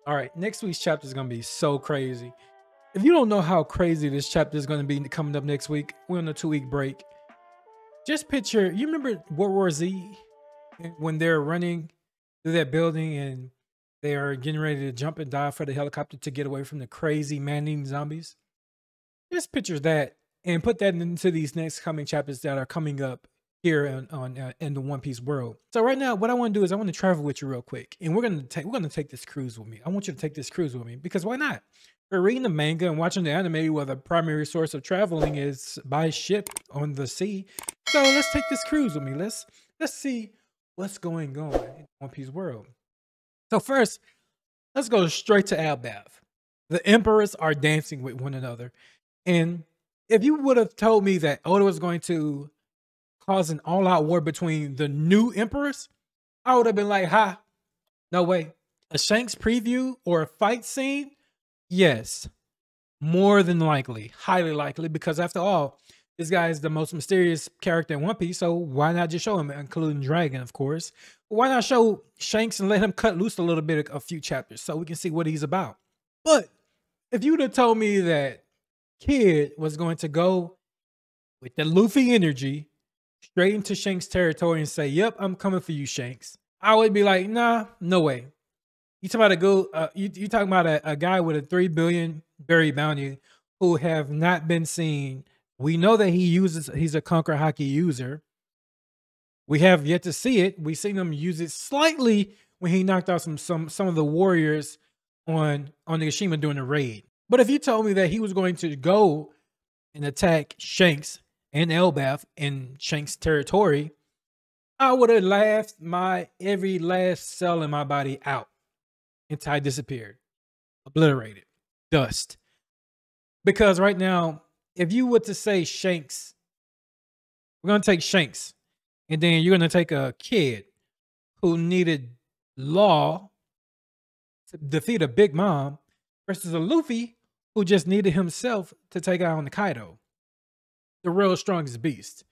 All right, next week's chapter is gonna be so crazy. If you don't know how crazy this chapter is gonna be coming up next week, we're on a 2 week break. Just picture, you remember World War Z when they're running through that building and they are getting ready to jump and dive for the helicopter to get away from the crazy man-eating zombies? Just picture that and put that into these next coming chapters that are coming up here on in the One Piece world. So right now, what I want to do is I want to travel with you real quick, and we're gonna take this cruise with me. I want you to take this cruise with me because why not? We're reading the manga and watching the anime where the primary source of traveling is by ship on the sea. So let's take this cruise with me. Let's see what's going on in One Piece world. So first, let's go straight to Albath. The emperors are dancing with one another. And if you would have told me that Oda was going to cause an all-out war between the new emperors, I would have been like, ha, no way. A Shanks preview or a fight scene? Yes, more than likely, highly likely, because after all, this guy is the most mysterious character in One Piece, so why not just show him, including Dragon, of course. Why not show Shanks and let him cut loose a little bit, a few chapters, so we can see what he's about? But if you would have told me that Kid was going to go with the Luffy energy straight into Shanks' territory and say, "Yep, I'm coming for you, Shanks," I would be like, "Nah, no way." You talking about you talking about a guy with a 3 billion berry bounty who have not been seen. We know that he's a Conquer Haki user. We have yet to see it. We've seen him use it slightly when he knocked out some of the warriors on Nagashima during the raid. But if you told me that he was going to go and attack Shanks and Elbaf in Shanks' territory, I would have laughed my every last cell in my body out until I disappeared, obliterated, dust. Because right now, if you were to say Shanks, we're going to take Shanks, and then you're going to take a kid who needed Law to defeat a Big Mom versus a Luffy who just needed himself to take out on the Kaido, the real strongest beast.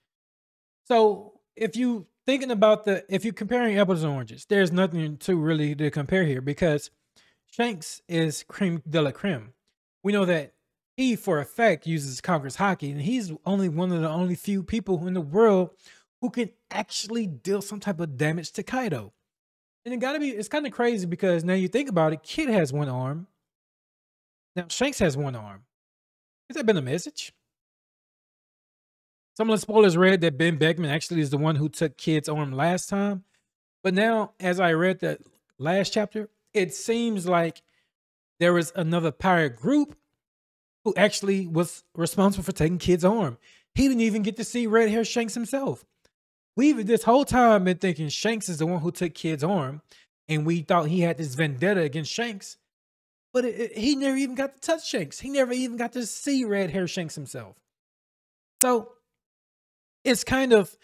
So if you thinking about if you're comparing apples and oranges, there's nothing to really to compare here because Shanks is creme de la creme. We know that he, for a fact, uses Conqueror's Haki, and he's only one of the only few people in the world who can actually deal some type of damage to Kaido. And it's kind of crazy because now you think about it, Kid has one arm. Now Shanks has one arm. Has that been a message? Some of the spoilers read that Ben Beckman actually is the one who took Kid's arm last time. But now, as I read the last chapter, it seems like there was another pirate group who actually was responsible for taking Kid's arm. He didn't even get to see Red Hair Shanks himself. We've this whole time been thinking Shanks is the one who took Kid's arm, and we thought he had this vendetta against Shanks. But he never even got to touch Shanks. He never even got to see Red Hair Shanks himself. So it's kind of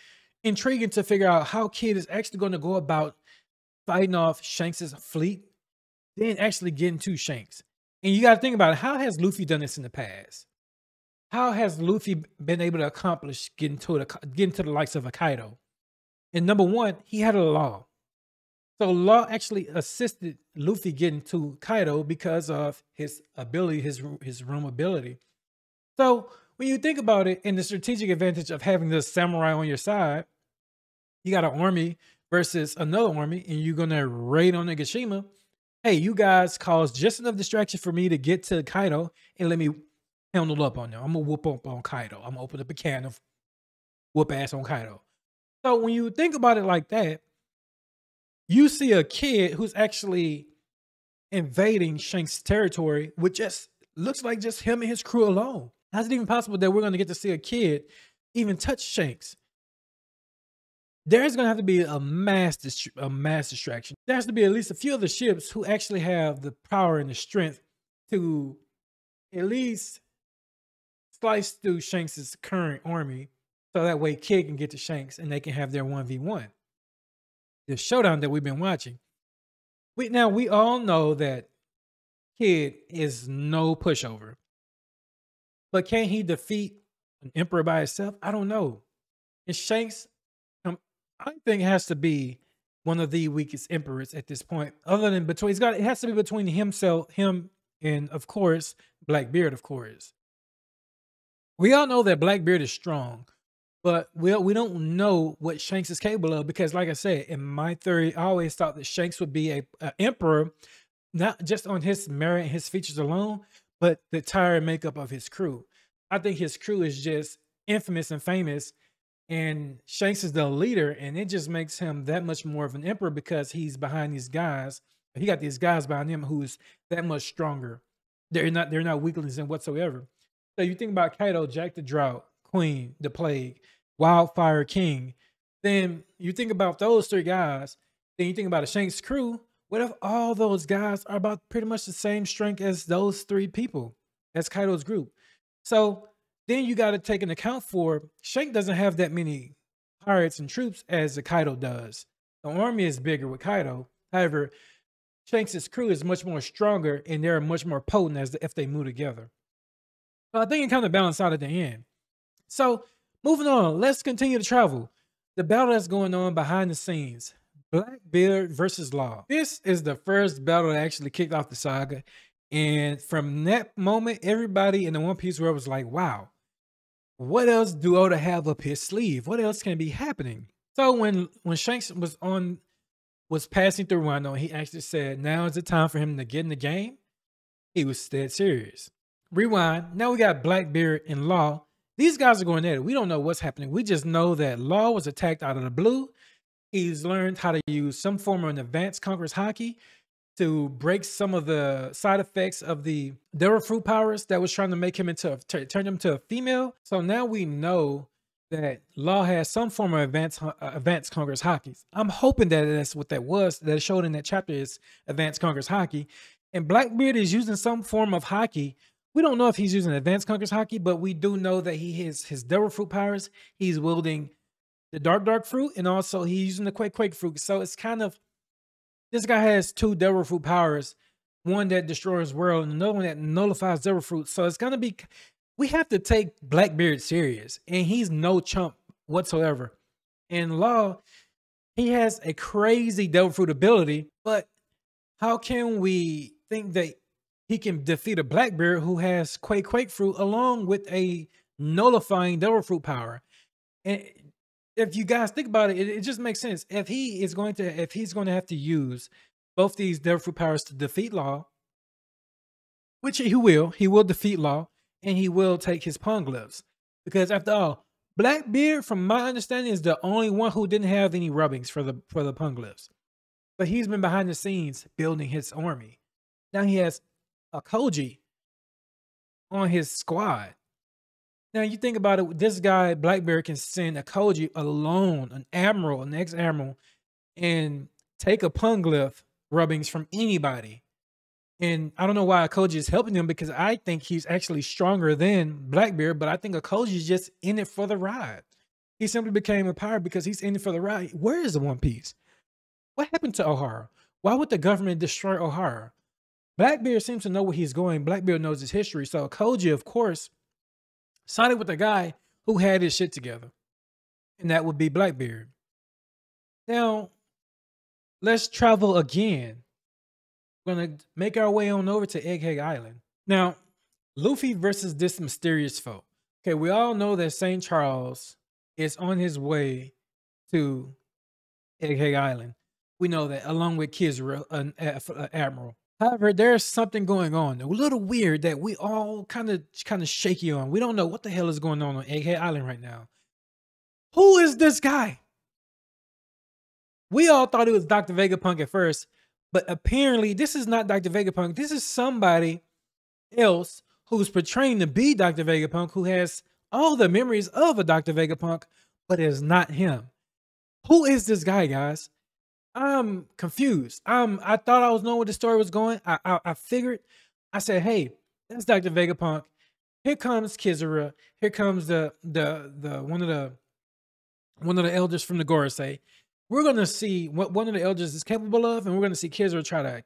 intriguing to figure out how Kid is actually going to go about fighting off Shanks's fleet, then actually getting to Shanks. And you got to think about it. How has Luffy done this in the past? How has Luffy been able to accomplish getting to the likes of a Kaido? And number one, he had a Law. So Law actually assisted Luffy getting to Kaido because of his ability, his room ability. So when you think about it, and the strategic advantage of having this samurai on your side, you got an army versus another army, and you're gonna raid on Nagashima. Hey, you guys caused just enough distraction for me to get to Kaido and let me handle up on them. I'm gonna whoop up on Kaido. I'm gonna open up a can of whoop ass on Kaido. So when you think about it like that, you see a kid who's actually invading Shanks' territory with just looks like just him and his crew alone. How's it even possible that we're going to get to see a kid even touch Shanks? There's going to have to be a mass distraction. There has to be at least a few of the ships who actually have the power and the strength to at least slice through Shanks' current army, so that way Kid can get to Shanks and they can have their 1v1. The showdown that we've been watching. We all know that Kid is no pushover. But can he defeat an emperor by himself? I don't know. And Shanks, I think, has to be one of the weakest emperors at this point. Other than between, it has to be between him, and of course Blackbeard. Of course, we all know that Blackbeard is strong, but we don't know what Shanks is capable of because, like I said, in my theory, I always thought that Shanks would be a emperor, not just on his merit and his features alone, but the entire makeup of his crew. I think his crew is just infamous and famous, and Shanks is the leader, and it just makes him that much more of an emperor because he's behind these guys. He got these guys behind him who's that much stronger. They're not weaklings in whatsoever. So you think about Kaido, Jack the Drought, Queen, the Plague, Wildfire King. Then you think about those three guys. Then you think about a Shanks crew. What if all those guys are about pretty much the same strength as those three people, as Kaido's group? So then you got to take into account for Shank doesn't have that many pirates and troops as the Kaido does. The army is bigger with Kaido. However, Shanks' crew is much more stronger and they're much more potent if they move together. So I think it kind of balanced out at the end. So moving on, let's continue to travel. The battle that's going on behind the scenes. Blackbeard versus Law. This is the first battle that actually kicked off the saga. And from that moment, everybody in the One Piece world was like, wow, what else do Oda have up his sleeve? What else can be happening? So when Shanks was passing through Wano, he actually said, now is the time for him to get in the game. He was dead serious. Rewind. Now we got Blackbeard and Law. These guys are going at it. We don't know what's happening. We just know that Law was attacked out of the blue. He's learned how to use some form of an advanced conqueror's haki to break some of the side effects of the devil fruit powers that was trying to make him turn him to a female. So now we know that Law has some form of advanced conqueror's haki. I'm hoping that that's what that was, that it showed in that chapter is advanced conqueror's haki. And Blackbeard is using some form of haki. We don't know if he's using advanced conqueror's haki, but we do know that he has his devil fruit powers. He's wielding the dark fruit, and also he's using the quake fruit. So it's kind of, this guy has two devil fruit powers, one that destroys world and another one that nullifies devil fruit. So it's gonna be, we have to take Blackbeard serious, and he's no chump whatsoever. And Law, he has a crazy devil fruit ability, but how can we think that he can defeat a Blackbeard who has quake fruit along with a nullifying devil fruit power? And if you guys think about it, it just makes sense. If he's going to have to use both these devil fruit powers to defeat Law, which he will defeat Law, and he will take his poneglyphs. Because after all, Blackbeard, from my understanding, is the only one who didn't have any rubbings for the poneglyphs. But he's been behind the scenes building his army. Now he has a Koji on his squad. Now you think about it, this guy, Blackbeard, can send a Koji alone, an admiral, an ex-admiral, and take a poneglyph rubbings from anybody. And I don't know why a Koji is helping him, because I think he's actually stronger than Blackbeard, but I think a Koji is just in it for the ride. He simply became a pirate because he's in it for the ride. Where is the One Piece? What happened to O'Hara? Why would the government destroy O'Hara? Blackbeard seems to know where he's going. Blackbeard knows his history. So Koji, of course, sided with the guy who had his shit together. And that would be Blackbeard. Now, let's travel again. We're going to make our way on over to Egghead Island. Now, Luffy versus this mysterious foe. Okay, we all know that St. Charles is on his way to Egghead Island. We know that, along with Kizura, an admiral. However, there's something going on, a little weird, that we all kind of shaky on. We don't know what the hell is going on Egghead Island right now. Who is this guy? We all thought it was Dr. Vegapunk at first, but apparently this is not Dr. Vegapunk. This is somebody else who's portraying to be Dr. Vegapunk, who has all the memories of a Dr. Vegapunk, but is not him. Who is this guy, guys? I'm confused. I thought I was knowing where the story was going. I figured. I said, hey, that's Dr. Vegapunk. Here comes Kizura. Here comes the one of the elders from the Gorosei. We're gonna see what one of the elders is capable of, and we're gonna see Kizura try to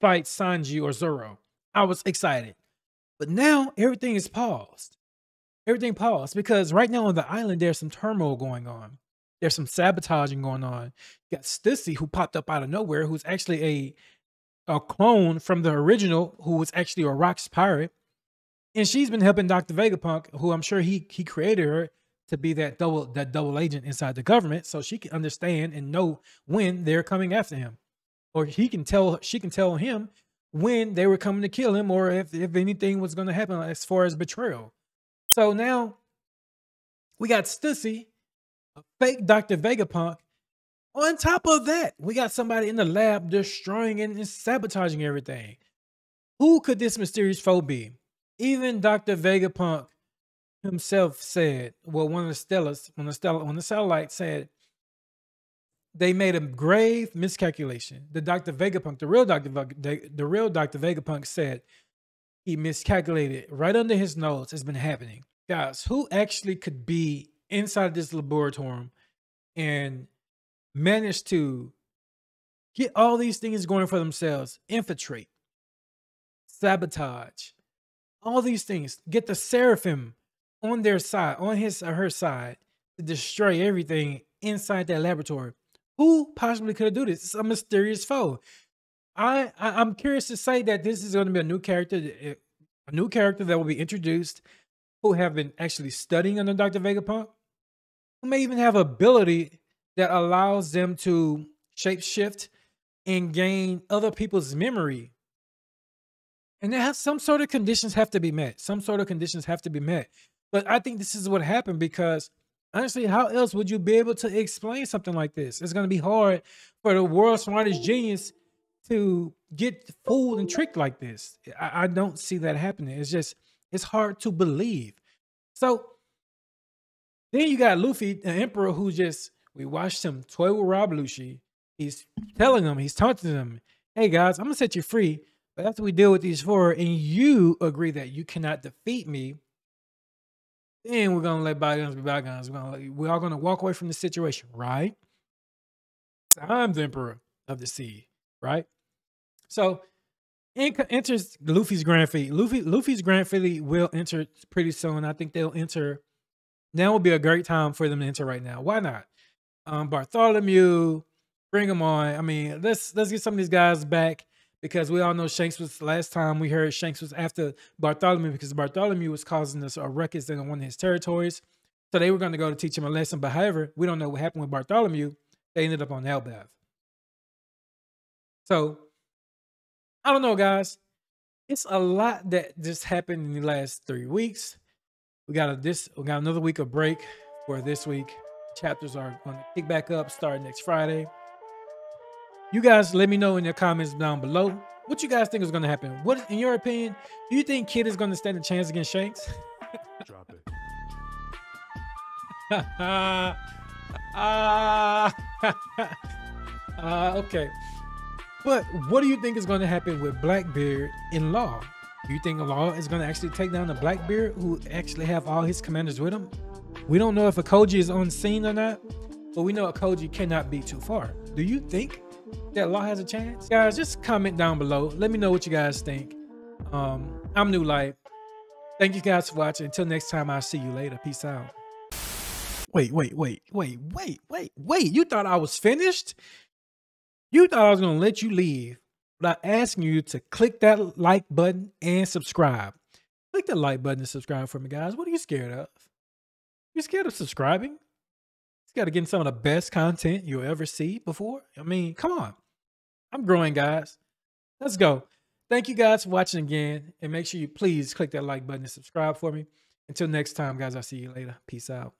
fight Sanji or Zoro. I was excited, but now everything is paused. Everything paused because right now on the island there's some turmoil going on. There's some sabotaging going on. You got Stussy, who popped up out of nowhere, who's actually a clone from the original, who was actually a Rocks pirate. And she's been helping Dr. Vegapunk, who I'm sure he created her to be that double agent inside the government, so she can understand and know when they're coming after him. Or she can tell him when they were coming to kill him, or if anything was going to happen as far as betrayal. So now we got Stussy, a fake Dr. Vegapunk. On top of that, we got somebody in the lab destroying and sabotaging everything. Who could this mysterious foe be? Even Dr. Vegapunk himself said, well, one of the satellites said they made a grave miscalculation. The Dr. Vegapunk, the real Dr. Vegapunk said he miscalculated right under his nose. It's been happening. Guys, who actually could be inside this laboratory and manage to get all these things going for themselves, infiltrate, sabotage, all these things, get the Seraphim on their side, on his or her side, to destroy everything inside that laboratory? Who possibly could do this? It's a mysterious foe. I'm curious to say that this is going to be a new character that will be introduced, who have been actually studying under Dr. Vegapunk, who may even have ability that allows them to shapeshift and gain other people's memory. And there has some sort of conditions have to be met. But I think this is what happened, because honestly, how else would you be able to explain something like this? It's going to be hard for the world's smartest genius to get fooled and tricked like this. I don't see that happening. It's hard to believe. So then you got Luffy, the Emperor, who we watched him toy with Rob Lucci. He's telling them, he's taunting them, hey guys, I'm gonna set you free, but after we deal with these four and you agree that you cannot defeat me, then we're gonna let bygones be bygones. We're all gonna walk away from the situation, right? I'm the Emperor of the Sea, right? So enters Luffy's Grand Fleet. Luffy's Grand Fleet will enter pretty soon. I think they'll enter. Now would be a great time for them to enter right now. Why not? Bartholomew, bring them on. I mean, let's get some of these guys back, because we all know Shanks was, last time we heard Shanks was after Bartholomew, because Bartholomew was causing us a ruckus in one of his territories. So they were going to go to teach him a lesson. But however, we don't know what happened with Bartholomew. They ended up on Elbaf. So I don't know, guys. It's a lot that just happened in the last 3 weeks. We got another week of break for this week. Chapters are going to kick back up starting next Friday. You guys let me know in the comments down below what you guys think is going to happen. What, in your opinion, do you think Kid is going to stand a chance against Shanks? Drop it. Okay. But what do you think is going to happen with Blackbeard in Law? Do you think Law is going to actually take down the Blackbeard, who actually have all his commanders with him? We don't know if Akoji is on scene or not, but we know Akoji cannot be too far. Do you think that Law has a chance? Guys, just comment down below. Let me know what you guys think. I'm NewLite. Thank you guys for watching. Until next time, I'll see you later. Peace out. Wait. You thought I was finished? You thought I was going to let you leave without asking you to click that like button and subscribe. Click the like button and subscribe for me, guys. What are you scared of? You scared of subscribing? You got to get some of the best content you'll ever see before. I mean, come on. I'm growing, guys. Let's go. Thank you guys for watching again. And make sure you please click that like button and subscribe for me. Until next time, guys, I'll see you later. Peace out.